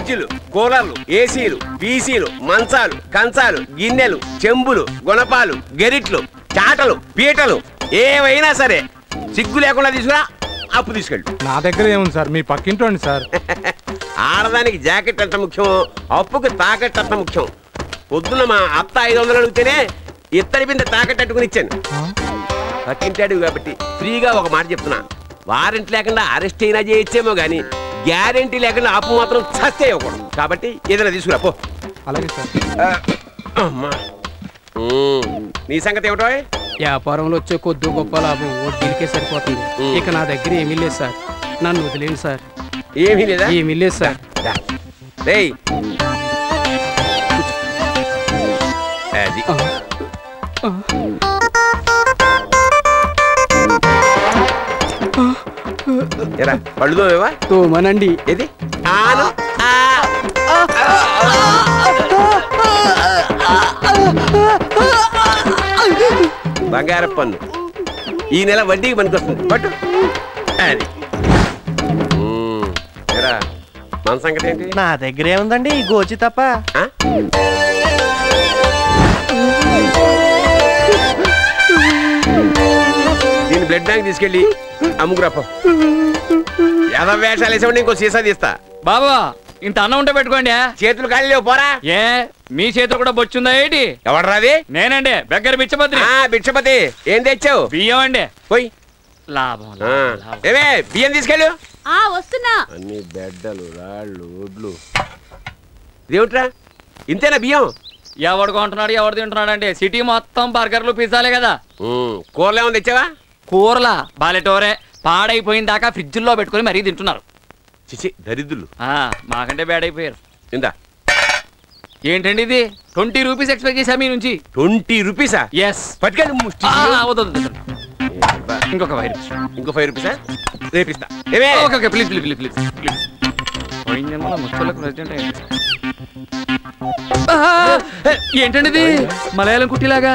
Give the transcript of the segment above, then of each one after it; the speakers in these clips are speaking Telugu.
ఫ్రిడ్జ్లు, కూలర్లు, ఏసీలు, పీసీలు, మంచాలు, కంచాలు, గిన్నెలు, చెంబులు, గుణపాలు, గెరిట్లు, చాటలు, పీటలు ఏవైనా సరే సిగ్గు లేకుండా తీసుకురా, అప్పు తీసుకెళ్ళు. నా దగ్గర ఏముంది సార్, మీ పక్కింటోండి సార్. ఆడదానికి జాకెట్ అంత ముఖ్యం, అప్పుకి తాకట్టు అంత ముఖ్యం. పొద్దున్న మా అత్త 500 అడిగితేనే ఇత్తడి బిందె తాకట్టు అట్టుకుని ఇచ్చాను. పక్కింటాడు కాబట్టి ఫ్రీగా ఒక మాట చెప్తున్నా, వారెంట్ లేకుండా అరెస్ట్ అయినా చేయొచ్చేమో గానీ గ్యారెంటీ లేకుండా అప్పు మాత్రం చస్తే ఇవ్వకూడదు. కాబట్టి ఏదైనా తీసుకురా పో. అలాగే సార్. అమ్మా నీ సంగతి ఏమిటో? వ్యాపారంలో వచ్చే కొద్ది గొప్ప లాభం వడ్డీలకే సరిపోతుంది. ఇక నా దగ్గర ఏమీ లేదు సార్, నన్ను వదిలేండి సార్. ఏమీ లేదా? ఏమీ లేదు సార్. అది ఎరా పళ్ళుదోవేవా? తోమనండి. ఏది ఆను బంగారం పన్ను ఈ నెల వడ్డీకి పనికొస్తుంది. పట్టు. అది ఎరా మన సంగతి ఏంటి? నా దగ్గర ఏముందండి ఈ గోచి తప్ప. దీన్ని బ్లడ్ బ్యాంక్ తీసుకెళ్ళి అమ్ముకురాప. యాదవ వేషాలు వేసేవాడిని ఇంకో సీసా తీస్తా. బాబా ఇంత అన్నం ఉంటే పెట్టుకోండి. చేతులు ఖాళీ లేవు పోరా. ఏ మీ చేతులు కూడా బొచ్చుందా ఏంటి? ఎవడరాది? నేనండి బెగ్గర బిచ్చపతి. బిచ్చపతి ఏం తెచ్చావు? బియ్యం అండి. పోయి లాభం. ఏమే బియ్యం తీసుకెళ్ళు. వస్తున్నా. అన్ని బెడ్డలు రాళ్ళు ఒడ్లు. ఏమిట్రా ఇంతేనా బియ్యం? ఎవడు కొంటున్నాడు ఎవడు తింటున్నాడు అంటే సిటీ మొత్తం బర్గర్లు పిజ్జాలే కదా. కూరలు ఏమైనా తెచ్చావా? కూరలా బాలెటోరే పాడైపోయిన దాకా ఫ్రిడ్జ్లో పెట్టుకుని మరీ తింటున్నారు. చిచి దరిద్రులు. మాకంటే బ్యాడ్ అయిపోయారు. ఇందా ఏంటండి ఇది? 20 రూపీస్ ఎక్స్పెక్ట్ చేశా మీ నుంచి. 20 రూపీసా? ఎస్. పట్టుకెళ్ళి. ఇంకొక 5 రూపీస్. ఇంకో 5 రూపీసా? రేపిస్తా. Okay please please please please please. ఏంటండి ఇది? మలయాళం కుట్టిలాగా.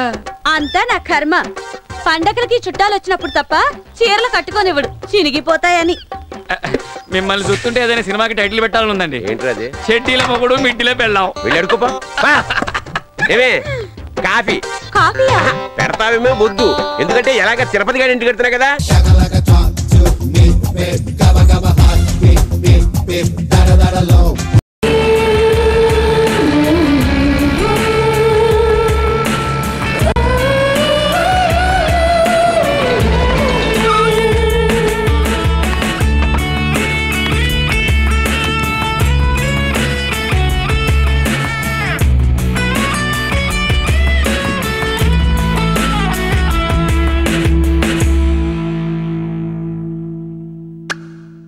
అంతా నా కర్మ. పండగలకి చుట్టాలు వచ్చినప్పుడు తప్ప చీరలు కట్టుకోనివ్వడు, చినిగిపోతాయని. మిమ్మల్ని చూస్తుంటే ఏదైనా సినిమాకి టైటిల్ పెట్టాలని ఉందండి. ఏంటది? షెట్టీల మొగుడు మిట్టిలో పెళ్ళాం. వెళ్ళడుకోపా. ఏమే కాఫీ పెడతావేమో బొద్దు. ఎందుకంటే ఎలాగ తిరుపతి గారి ఇంటికి వెళ్తున్నా కదా.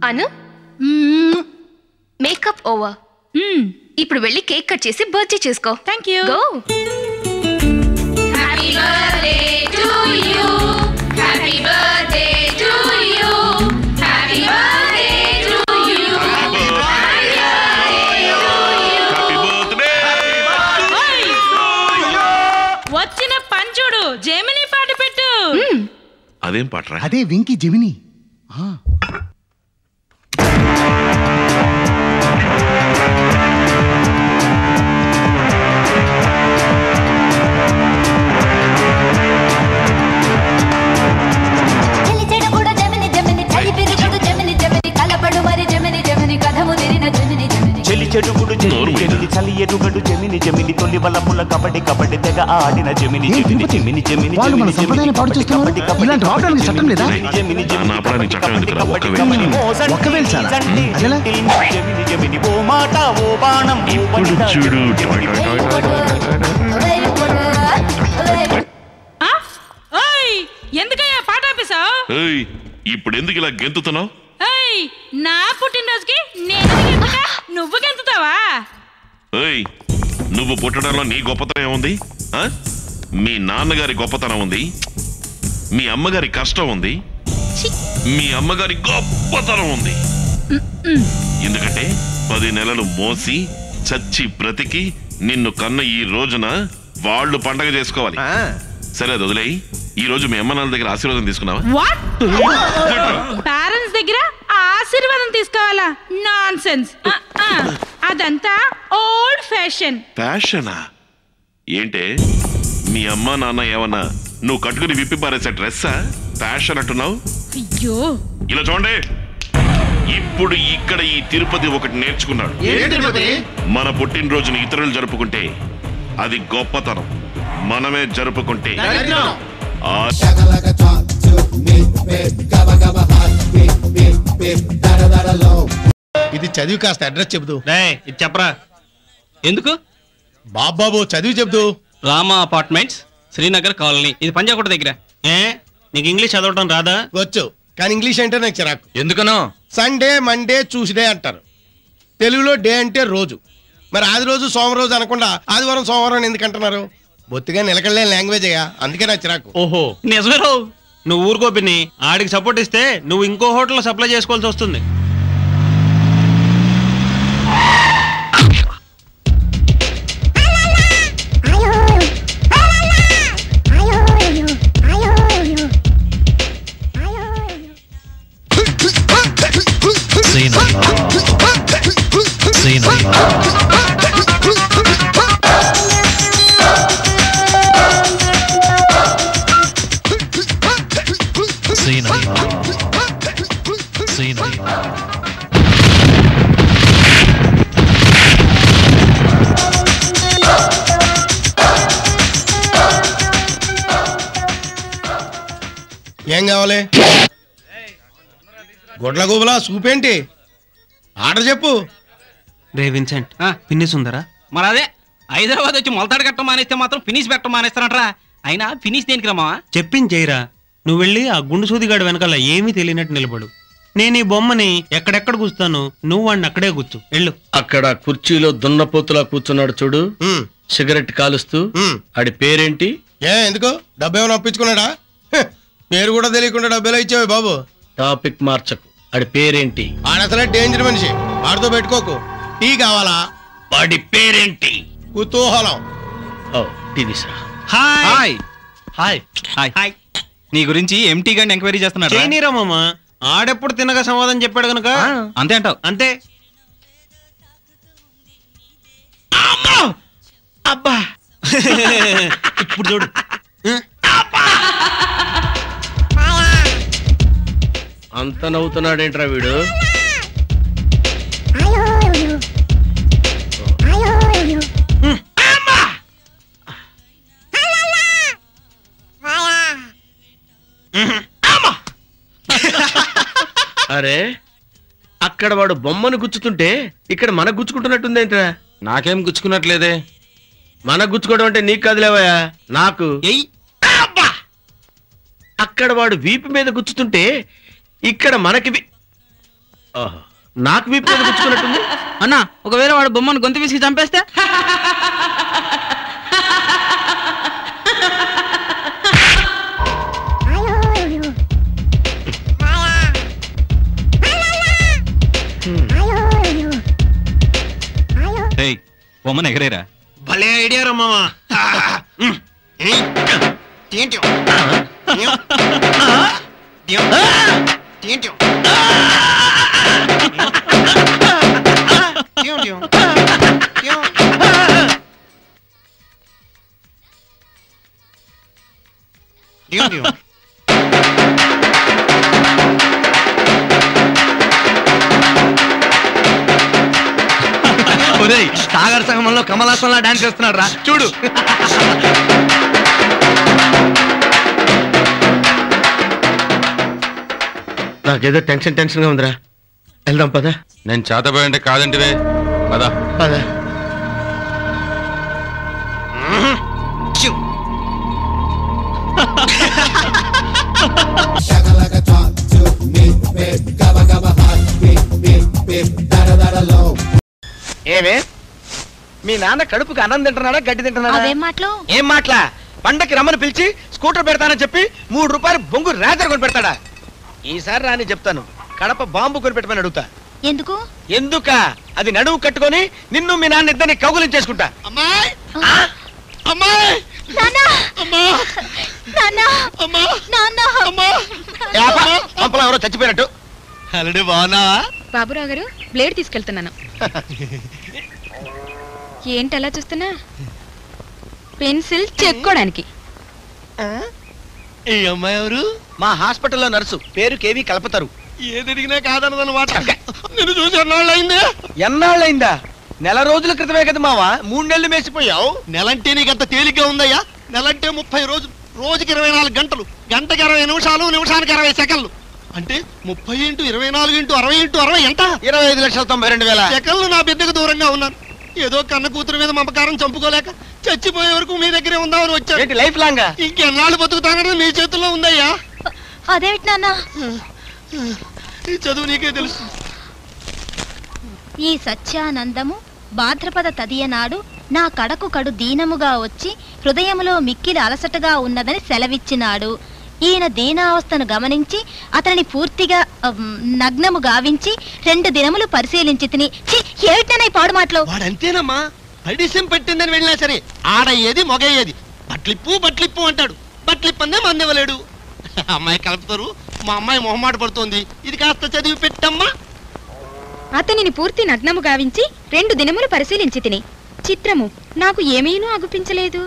అను మేకప్ ఓవర్. ఇప్పుడు వెళ్ళి కేక్ కట్ చేసి బర్త్డే చేసుకో. Thank you. Go. Happy birthday to you. Happy birthday to you. Happy birthday to you. Happy birthday. వచ్చిన పంచుడు జెమిని పాట పెట్టు. అదేం పాటరా? అదే వెంకీ జెమిని. చెడుగుడు జమిని జమిని చలి ఎడుగడు జమిని జమిని తొలి వలపుల కబడ్డీ కబడ్డీ తెగ ఆడిన జమిని జమిని జమిని జమిని వాళ్ళు మన సంప్రదాయాన్ని పాడు చేస్తున్నారు. ఇలాంటి రావడానికి చట్టం లేదా? జమిని జమిని ఒక్కవేళ చాలా జమిని జమిని ఓ మాట ఓ బాణం చూడు. ఎందుకయ్యా పాట ఆపేశావు? ఇప్పుడు ఎందుకు ఇలా గెంతుతున్నావు? నా పుట్టినరోజుకి నేను నువ్వు గెంతుతావా? నువ్వు పుట్టడంలో నీ గొప్పతనం ఏముంది? మీ నాన్నగారి గొప్పతనం ఉంది, మీ అమ్మగారి కష్టం ఉంది, మీ అమ్మగారి గొప్పతనం ఉంది. ఎందుకంటే 10 నెలలు మోసి చచ్చి బ్రతికి నిన్ను కన్న ఈ రోజున వాళ్ళు పండగ చేసుకోవాలి. సరే అది వదిలేయి. ఈ రోజు మీ అమ్మ నాన్న దగ్గర ఆశీర్వాదం తీసుకున్నావా? పేరెంట్స్ దగ్గర ఆశీర్వాదం తీసుకోవాలా? Non sense. అదంతా ఓల్డ్ ఫ్యాషన్. ఫ్యాషనా ఏంటే? మీ అమ్మ నాన్న ఏమన్నా నువ్వు కట్టుకుని విప్పి పారేసే డ్రెస్సా ఫ్యాషన్ అంటున్నావు? అయ్యో ఇలా చూడండి, ఇప్పుడు ఇక్కడ ఈ తిరుపతి ఒకటి నేర్చుకున్నాడు. మన పుట్టినరోజుని ఇతరులు జరుపుకుంటే అది గొప్పతనం, మనమే జరుపుకుంటే ఇది చదివి కాస్త అడ్రస్ చెబుతూ. ఇది చెప్పరా. ఎందుకు? బాబాబు చదివి చెబుతూ. Rama apartments, Srinagar colony. ఇది పంజాగుట్ట దగ్గర. నీకు ఇంగ్లీష్ చదవటం రాదా? వచ్చు, కానీ ఇంగ్లీష్ అంటే నాకు చిరాకు. ఎందుకనో? సండే, మండే, ట్యూస్డే అంటారు. తెలుగులో డే అంటే రోజు. మరి ఆది రోజు సోమవారం రోజు అనకుండా ఆదివారం సోమవారం ఎందుకు అంటున్నారు? బొత్తిగా నిలకడలేని లాంగ్వేజ్ అయ్యా, అందుకే నాకు చిరాకు. ఓహో నిజమే రావు. నువ్వు ఊరుకో పిన్ని, ఆడికి సపోర్ట్ ఇస్తే నువ్వు ఇంకో హోటల్లో సప్లై చేసుకోవాల్సి వస్తుంది. ఏం కావాలి? గొడ్ల గోబులా సూప్ ఏంటి? ఆర్డర్ చెప్పు. రే విన్సెంట్, ఫినిష్ ఉందరా? మరి అదే హైదరాబాద్ వచ్చి మొలతాడు కట్టం మానేస్తే మాత్రం ఫినిష్ పెట్టడం మానేస్తారంటరా. అయినా ఫినిష్ దేనికి రమ్మా? చెప్పింది చేయరా. నువ్వు వెళ్ళి ఆ గుండు సూదిగాడు వెనకాల ఏమీ తెలియనట్టు నిలబడు. నేను ఈ బొమ్మని ఎక్కడెక్కడ కూర్చుతాను, నువ్వు వాడిని అక్కడే కూర్చు. వెళ్ళు. అక్కడ కుర్చీలో దున్నపోతులా కూర్చున్నాడు చూడు, సిగరెట్ కాలుస్తూ. ఆడి పేరేంటి? ఎందుకు? డబ్బు ఏమైనా ఒప్పించుకున్నాడా? పేరు కూడా తెలియకుండా డబ్బులు ఇచ్చావు బాబు. టాపిక్ మార్చకు. ఆడి పేరేంటి? ఆడసలే డేంజర్ మనిషి, ఆడితో పెట్టుకోకు. టీ కావాలా? వాడి పేరేంటి? కుతూహలం. టీ తీసురా. Hi hi hi hi. నీ గురించి ఎంటీ గారిని ఎంక్వైరీ చేస్తున్నాడు. చేయనీరా మామ, ఆడెప్పుడు తినగా సమాధానం చెప్పాడు కనుక అంతే అంటావు. అంతే. అబ్బా ఇప్పుడు చూడు. అంత నవ్వుతున్నాడేంట్రా వీడు? అరే అక్కడ వాడు బొమ్మను గుచ్చుతుంటే ఇక్కడ మనకు గుచ్చుకుంటున్నట్టుందేంట్రా? నాకేం గుచ్చుకున్నట్లేదే. మనకు గుచ్చుకోవడం అంటే నీకు కదిలేవయా, నాకు. అక్కడ వాడు వీపు మీద గుచ్చుతుంటే ఇక్కడ మనకి నాకు వీపు మీద గుచ్చుకున్నట్టుంది. అన్నా ఒకవేళ వాడు బొమ్మను గొంతు విసిగి చంపేస్తే? బొమ్మను ఎగరేరా. భలే ఐడియా రా మామ. సాగర్ సంగమంలో కమలాసంలా డాన్స్ చేస్తున్నాడు రా చూడు. నాకేదో టెన్షన్ గా ఉందిరా. వెళ్దాం పదా. నేను చేతపోయంటే కాదంటివే. పదా పదా. ఏమే మీ నాన్న కడుపుకి అన్నం తింటున్నాడా గడ్డి తింటున్నాడా? ఏం మాట్లా? పండకి రమ్మని పిలిచి స్కూటర్ పెడతానని చెప్పి 3 రూపాయలు బొంగు రేజర్ కొని పెడతాడా? ఈసారి రాని చెప్తాను, కడప బాంబు కొని పెట్టమని అడుగుతా. ఎందుకు? ఎందుక? అది నడువు కట్టుకొని నిన్ను మీ నాన్న ఇద్దరిని కౌగులించేసుకుంటా. పంపలో ఎవరో చచ్చిపోయినట్టు. అల్లుడు బాగున్నావా? బాబురావు గారు బ్లేడ్ తీసుకెళ్తున్నాను. ఏంటి అలా చూస్తున్నా? పెన్సిల్ చెక్కోడానికి. ఈ అమ్మాయి ఎవరు? మా హాస్పిటల్లో నర్సు, పేరు కేవి కల్పతరు. ఏదిరిగినా కాదన్నదన్నమాట. నేను చూసి ఎన్నాళ్ళైందా? నెల రోజుల క్రితమే కదా మావా, 3 నెలలు మేసిపోయావు. నెలంటే నీకంత తేలిగ్గా ఉందయ్యా? నెలంటే 30 రోజులు, రోజుకి 24 గంటలు, గంటకి 20 నిమిషాలు, నిమిషానికి 20 సెకండ్లు. అంటే 30 × 24 × 60 × 60 ఎంత? 25,92,000 సెకండ్లు. నా బిడ్డకు దూరంగా ఉన్నాను. ఏదో కన్న కూతురు మీద మమకారం చంపుకోలేక చచ్చిపోయే వరకు మీ దగ్గరే ఉందామని వచ్చాను. లైఫ్ లాంగ్ ఇంకెన్నాళ్ళు బతుకుతానని మీ చేతుల్లో ఉందయ్యా. అదేమిటి నాన్న? ఈ చదువు నీకే తెలుసు. ఈ సత్యానందము భాద్రపద తదియనాడు నా కడకు కడు దీనముగా వచ్చి హృదయములో మిక్కిలి అలసటగా ఉన్నదని సెలవిచ్చినాడు. ఈయన దీనావస్థను గమనించి అతనిని పూర్తిగా నగ్నము గావించి 2 దినములు పరిశీలించి తిని. ఏమిటనే పాడు మాటలు? వాడంతేనమ్మా, పడిసం పెట్టిందని వెళ్ళినా సరే ఆడయ్యేది మొగయ్యేది. బట్లిప్పు అంటాడు. బట్లిప్పందే మందివ్వలేడు. అమ్మాయి కలుపుతారు. మా అమ్మాయి మొహమాట పడుతోంది. ఇది కాస్త చదివి పెట్టమ్మా. అతనిని పూర్తి నగ్నము గావించి 2 దినములు పరిశీలించి తిని. చిత్రము, నాకు ఏమీనూ అగుపించలేదు.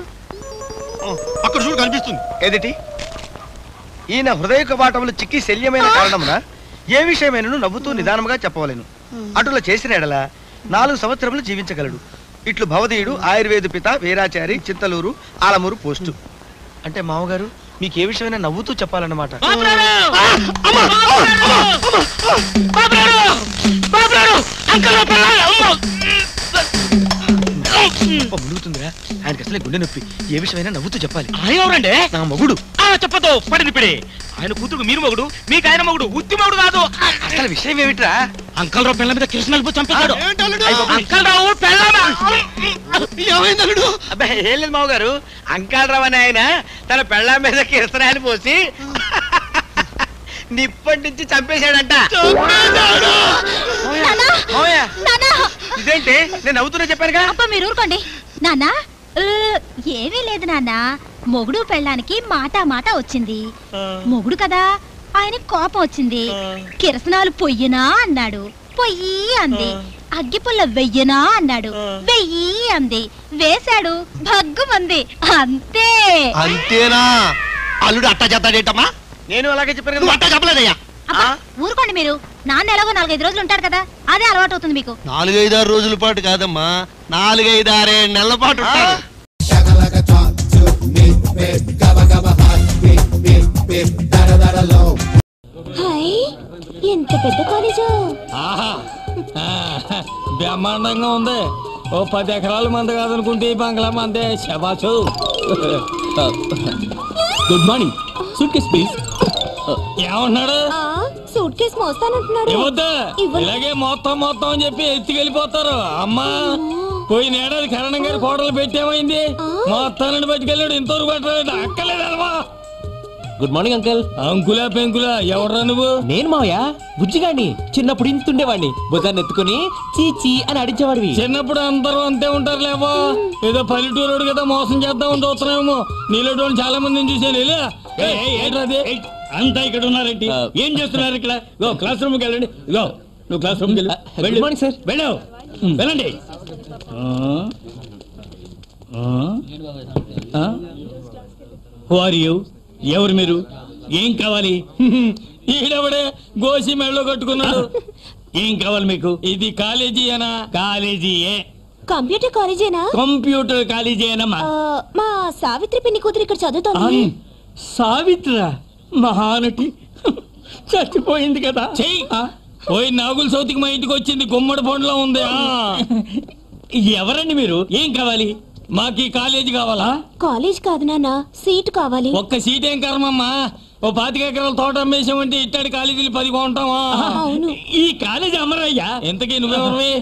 అక్కడ చూడు కనిపిస్తుంది. ఏదిటి? ఈయన హృదయ కవాటములు చిక్కి శల్యమైన కారణమున ఏ విషయమైనను నవ్వుతూ నిదానముగా చెప్పవలెను. అటుల చేసిన ఎడల 4 సంవత్సరములు జీవించగలడు. ఇట్లు భవదీయుడు ఆయుర్వేద పిత వీరాచారి చింతలూరు ఆలమూరు పోస్టు. అంటే మామగారు మీకు ఏ విషయమైనా నవ్వుతూ చెప్పాలన్నమాట. ములుగుతుందిరా ఆయనకి అసలే గుండె నొప్పి. ఏ విషయమైనా నవ్వుతూ చెప్పాలి. ఎవరండి? నా మొగుడు. చెప్పతో పడినిపిడే. ఆయన కూతురు మీరు మొగుడు, మీకు ఆయన మొగుడు, ఉత్తి మొగుడు కాదు. అసలు విషయం ఏమిట్రా? అంకల్ రావు పిల్ల మీద కృష్ణల్పు చంపాడు. అంకల్ రావు ఏమైందలుడు? అబ్బాయి ఏం లేదు మామగారు. అంకల్ రావు అని ఆయన తన పెళ్ళ మీద కిరసనాయలు పోసి నిప్పంటించి చంపేశాడంట. ఇదేంటి? నేను నవ్వుతున్నా చెప్పానుగా. అబ్బా మీరు ఊరుకోండి నాన్న. ఏమీ లేదు నాన్న. మొగుడు పెళ్ళానికి మాట వచ్చింది. మొగుడు కదా, ఆయన కోపం వచ్చింది. కిరసనాలు పొయ్యినా అన్నాడు, పొయ్యి అంది. అగ్గిపుల్ల వెయ్యనా అన్నాడు, వెయ్యి అంది. వేశాడు, భగ్గుమంది. అంతే. అంతేనా? అల్లుడు అట్టా చేస్తాడేటమ్మా? నేను అలాగే చెప్పాను కదా. అట్టా చెప్పలేదయ్యా. ఊరుకోండి మీరు. నాన్న ఎలాగో 4-5 రోజులు ఉంటాడు కదా, అదే అలవాటు అవుతుంది మీకు. 4-5-6 రోజుల పాటు కాదమ్మా, 4-5-6 నెలల పాటు ఉంటాడు. ఎంత పెద్ద కాలేజు! బ్రహ్మాండంగా ఉంది. ఓ 10 ఎకరాల మంది కాదనుకుంటే ఈ బంగ్లా మందే. శబాసు. Good morning. Suitcase please. ఏమన్నాడు? సూట్ కేసు మోస్తానంటున్నాడు. ఇలాగే మొత్తం అని చెప్పి ఎత్తుకెళ్ళిపోతారు. అమ్మా పోయిన ఏడాది కరణం గారి కోడలు పెట్టేమైంది? మొత్తాన్ని పట్టుకెళ్ళాడు. ఇంతవరకు పెట్టలేదు. అక్కలేదల్వా. Good morning uncle. అంకులా పెంకులా ఎవడ్రా నువ్వు? నేను మావయ్య బుజ్జిగాడిని. చిన్నప్పుడు ఇంతుండేవాడిని. భుజాన్ని ఎత్తుకుని చీచి అని అడిచేవాడివి. చిన్నప్పుడు అందరూ అంతే ఉంటారు లేవో. ఏదో పల్లెటూరు కదా మోసం చేద్దామని చూస్తున్నామేమో. నీళ్ళు చాలా మందిని చూసాను. ఏంటది అంతా ఇక్కడ ఉన్నారేంటి? ఏం చేస్తున్నారు ఇక్కడ? క్లాస్ రూమ్కి వెళ్ళండి. నువ్వు క్లాస్ రూమ్కి వెళ్ళు. Good morning sir. వెళ్ళావు వెళ్ళండి. ఎవరు మీరు? ఏం కావాలి? ఈడవడే గోసి మెడలో కట్టుకున్నాడు. ఏం కావాలి మీకు? ఇది కాలేజీయేనా? కాలేజీయే. కంప్యూటర్ కాలేజేనా? కంప్యూటర్ కాలేజీయేనమ్మా. మా సావిత్రి పిన్ని కూతురు ఇక్కడ చదువుతోంది. సావిత్ర మహానటి చచ్చిపోయింది కదా. పోయి నాగుల సౌతికి మా ఇంటికి వచ్చింది. గుమ్మడి పండులో ఉంది. ఎవరండి మీరు? ఏం కావాలి? మాకు ఈ కాలేజీ కావాలా? కాలేజ్ కాదు నాన్న, సీట్ కావాలి. ఒక్క సీట్ ఏం కర్మమ్మా. ఓ 25 ఎకరాల తోట అమ్మేసామంటే ఇట్టడి కాలేజీలు 10 కొంటామా? ఈ కాలేజీ అమ్మరయ్యా. ఎంతకీ నువ్వెవరివి?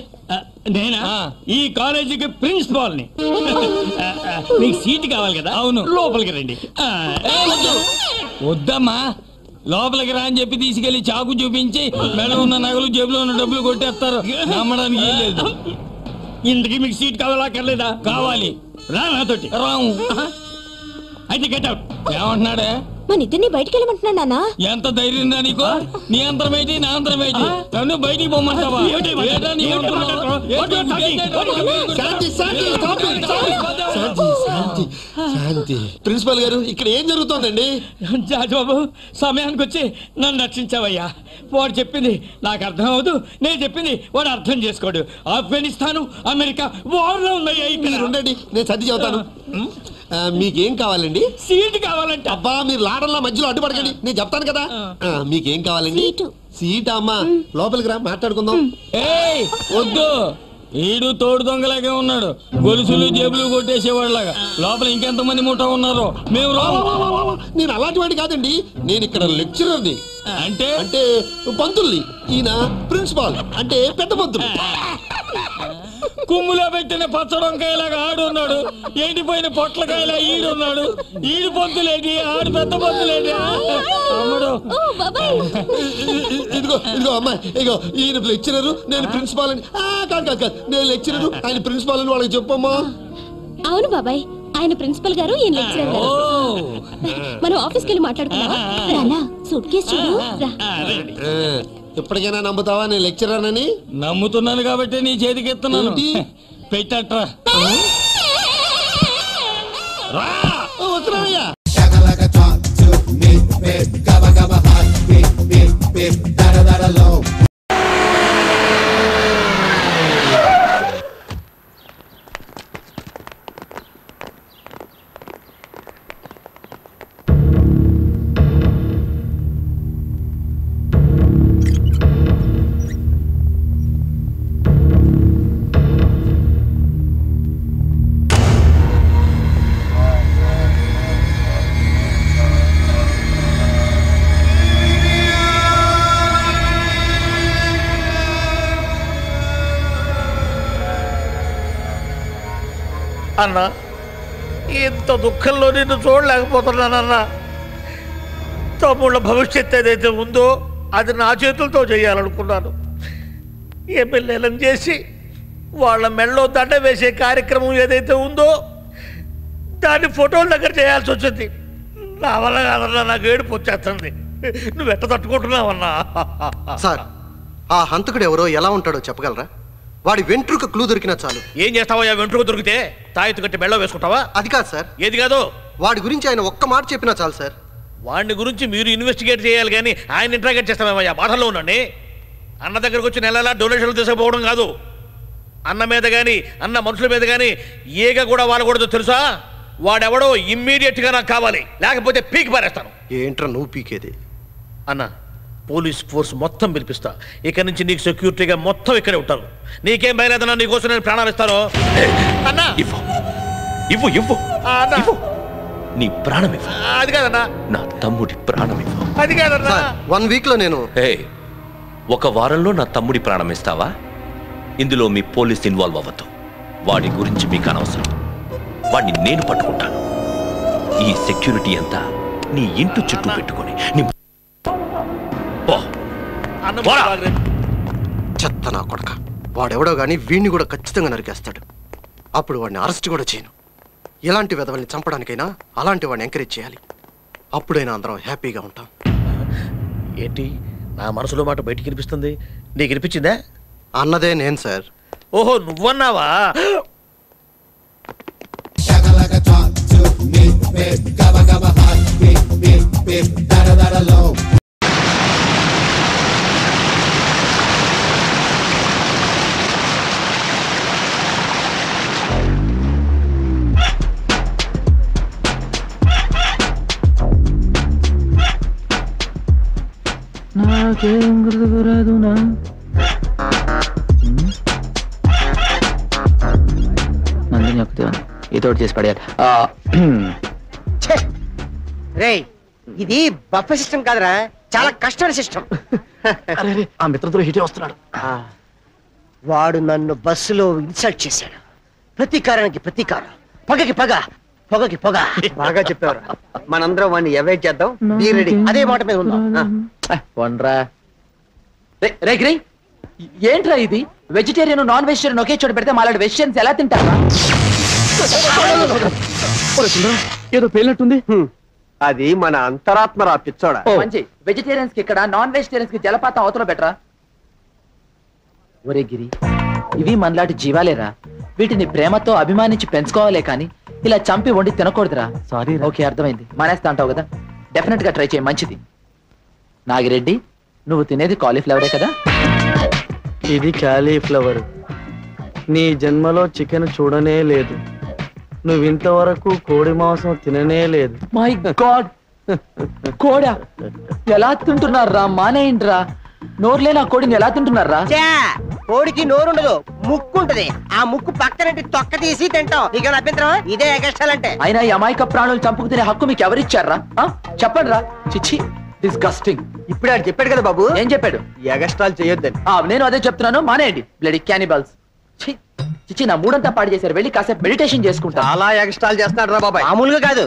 నేనా? ఈ కాలేజీకి ప్రిన్సిపాల్ ని. మీకు సీట్ కావాలి కదా? అవును. లోపలికి రండి. వద్దమ్మా, లోపలికి రా అని చెప్పి తీసుకెళ్లి చాకు చూపించి మెడలో ఉన్న నగలు జేబులో ఉన్న డబ్బులు కొట్టేస్తారు. నమ్మడానికి ఏం లేదు. ఇంతకీ మీకు సీట్ కావాలా కర్లేదా? కావాలి. రా నాతోటి. రాము. అయితే గెట్ అవుట్. ఏమంటున్నాడే? మన ఇద్దరిని బయటికి వెళ్ళమంటున్నాను నాన్న. ఎంత ధైర్యం రా నీకు? నీ అంతరమేటి నా అంతరమేటి? నన్ను బయటికి పొమ్మంటావా? ప్రిన్సిపల్ గారు ఇక్కడ ఏం జరుగుతోందండి? జాజబాబు సమయానికి వచ్చి నన్ను రక్షించావయ్యా. వాడు చెప్పింది నాకు అర్థం అవదు, నేను చెప్పింది వాడు అర్థం చేసుకోడు. ఆఫ్ఘనిస్తాను అమెరికా వార్లో ఉన్నాయా? ఇక్కడ ఉండండి, నేను సర్ది చెబుతాను. మీకేం కావాలండి? సీట్ కావాలంటే. అబ్బా మీరు లాడల్లా మధ్యలో అడ్డుపడకండి, నేను చెప్తాను కదా. మీకేం కావాలండి? సీట్ అమ్మా, లోపలికి రా మాట్లాడుకుందాం. ఏయ్ వద్దు, ఈడు తోడు దొంగలాగే ఉన్నాడు, గొలుసులు జేబులు కొట్టేసేవాళ్ళగా. లోపల ఇంకెంతమంది ముఠా ఉన్నారో మేము నేను అలాంటి వాడి కాదండి, నేను ఇక్కడ లెక్చరర్ని. అంటే అంటే పంతుల్ని, ఈయన ప్రిన్సిపాల్ అంటే పెద్ద పంతులు. కుమ్ములో పెట్టిన పచ్చడొంకాయలాగా ఆడున్నాడు, ఎండిపోయిన పొట్లకాయలా ఈడున్నాడు. ఈడు పొంతులేటి, ఆడు పెద్ద పొంతులేటి. అమ్మడు ఇదిగో ఇదిగో అమ్మాయి, ఇదిగో ఈయన లెక్చరరు, నేను ప్రిన్సిపాల్ అని. కాదు కాదు కాదు, నేను లెక్చరరు, ఆయన ప్రిన్సిపాల్ అని వాళ్ళకి చెప్పమ్మా. అవును బాబాయ్, ఆయన ప్రిన్సిపల్ గారు, ఈయన లెక్చరర్ గారు. మనం ఆఫీస్కి వెళ్ళి మాట్లాడుకుందామా? సూట్ కేసు చూడు. ఎప్పటికైనా నమ్ముతావా నేను లెక్చరర్ అని? నమ్ముతున్నాను కాబట్టి నీ చేతికి ఎత్తున్నాను. పెట్టట్రా. వస్తున్నానయ్యా. అన్నా, ఇంత దుఃఖంలో నిన్ను చూడలేకపోతున్నానన్నా. తమ్ముళ్ళ భవిష్యత్తు ఏదైతే ఉందో అది నా చేతులతో చేయాలనుకున్నాను. ఎమ్మెల్యేలను చేసి వాళ్ళ మెళ్ళో దండ వేసే కార్యక్రమం ఏదైతే ఉందో దాన్ని ఫోటోల దగ్గర చేయాల్సి వచ్చింది. నా వల్ల కాదన్నా, నాకు ఏడుపు వచ్చేస్తుంది. నువ్వెట్ట తట్టుకుంటున్నావన్నా? సార్, ఆ హంతకుడు ఎవరో ఎలా ఉంటాడో చెప్పగలరా? వాడి వెంట్రుక క్లూ దొరికినా చాలు. ఏం చేస్తావా? వెంట్రుక దొరికితే తాయెత్తు కట్టి మెళ్ళో వేసుకుంటావా? అది కాదు సార్. ఏది కాదు? వాడి గురించి ఆయన ఒక్క మాట చెప్పినా చాలు సార్. వాడిని గురించి మీరు ఇన్వెస్టిగేట్ చేయాలి కానీ ఆయన ఇంట్రాగేట్ చేస్తామేమయ్యా? బాధల్లో ఉండండి. అన్న దగ్గరకు వచ్చి నెలలా డొనేషన్లు తీసుకుపోవడం కాదు, అన్న మీద కానీ అన్న మనుషుల మీద కానీ ఏగా కూడా వాడకూడదు తెలుసా? వాడెవడో ఇమ్మీడియట్గా నాకు కావాలి, లేకపోతే పీకి పారేస్తాను. ఏంట్రా నువ్వు పీకేది? అన్న, పోలీస్ ఫోర్స్ మొత్తం పిలిపిస్తా. ఇక నుంచి నీకు సెక్యూరిటీగా మొత్తం ఇక్కడే ఉంటారు. నీకేం భయలేదన్నా, నీకోసం నేను ప్రాణాలు ఇస్తాను. అన్నా ఇవ్వు ఇవ్వు ఇవ్వు ఇవ్వు, నీ ప్రాణం ఇవ్వు. అది కాదన్నా, నా తమ్ముడి ప్రాణం ఇవ్వు. అది కాదన్నా. 1 వీక్ లో నేను ఒక వారంలో నా తమ్ముడి ప్రాణం ఇస్తావా? ఇందులో మీ పోలీస్ ఇన్వాల్వ్ అవ్వద్దు. వాడి గురించి మీకు అనవసరం. వాడిని నేను పట్టుకుంటాను. ఈ సెక్యూరిటీ అంతా నీ ఇంటి చుట్టూ పెట్టుకొని చెత్త నా కొడక. వాడెవడో గానీ వీడిని కూడా ఖచ్చితంగా నరికేస్తాడు. అప్పుడు వాడిని అరెస్ట్ కూడా చేయను. ఎలాంటి వెధవల్ని చంపడానికైనా అలాంటి వాడిని ఎంకరేజ్ చేయాలి. అప్పుడైనా అందరం హ్యాపీగా ఉంటాం. ఏంటి నా మనసులో మాట బయటికి వినిపిస్తుంది? నీకు వినిపించిందా? అన్నదే నేను సార్. ఓహో, నువ్వన్నావా? నాకేం గుర్తుకురాదునా? నందిని చెప్తే ఏదో చేసి పడేయాలి. రేయ్, ఇది బఫే సిస్టమ్ కాదురా, చాలా కష్టమైన సిస్టమ్. ఆ మిత్రతో హిటే వస్తున్నాడు. వాడు నన్ను బస్సులో ఇన్సల్ట్ చేశాడు. ప్రతీకారానికి ప్రతీకారం, పగకి పగ, పొగకి పొగ. బాగా చెప్పారు. మనందరం వాడిని అవాయిడ్ చేద్దాం. Be ready. అదే మాట మీద ఉందాం. వండ్రా రే గిరి, ఏంట్రా ఇది? వెజిటేరియన్ నాన్ వెజిటేరియన్ ఒకే చోట పెడితే మాలాంటి వెజిటేరియన్స్ ఎలా తింటారా? ఏదో పేలినట్టుంది. అది మన అంతరాత్మ రా పిచ్చోడా. మంచి వెజిటేరియన్స్ కి ఇక్కడ, నాన్ వెజిటేరియన్స్ కి జలపాతం అవతల బెటరా. ఒరే గిరి, ఇవి మనలాంటి జీవాలేరా. వీటిని ప్రేమతో అభిమానించి పెంచుకోవాలే కానీ ఇలా చంపి వండి తినకూడదురా. సారీ. ఓకే, అర్థమైంది. మానేస్తా అంటావు కదా, డెఫినెట్ గా ట్రై చేయి, మంచిది. నాగిరెడ్డి, నువ్వు తినేది కాలీఫ్లవరే కదా? ఇది కాలీఫ్లవర్. నీ జన్మలో చికెన్ చూడనే లేదు, నువ్వు ఇంతవరకు కోడి మాంసం తిననే లేదు. మై గాడ్, కోడా ఎలా తింటున్నారా? మానేయండిరా. నోరులేని ఆ కోడిని ఎలా తింటున్నారా? కోడికి నోరుండదు, ముక్కు ఉంటది. ఆ ముక్కు పక్కనంటే తొక్క తీసి తింటాం. నీకు అభ్యంతరం? ఇదే ఎగస్టాలంటే. అయినా ఈ అమాయక ప్రాణులు చంపుకు తినే హక్కు మీకు ఎవరిచ్చారా? చెప్పండి రా. చిచ్చి, డిస్గస్టింగ్. ఇప్పుడు ఆడు చెప్పాడు కదా బాబు. ఏం చెప్పాడు? ఎగస్ట్రాల్ చేయొద్దని. నేను అదే చెప్తున్నాను, మానేయండి. Bloody cannibals. చిచ్చి, నా మూడంతా పాడు చేశారు. వెళ్ళి కాసేపు మెడిటేషన్ చేసుకుంటా. చాలా ఎగస్ట్రాల్ చేస్తున్నాడు రా బాబాయ్. మామూలుగా కాదు,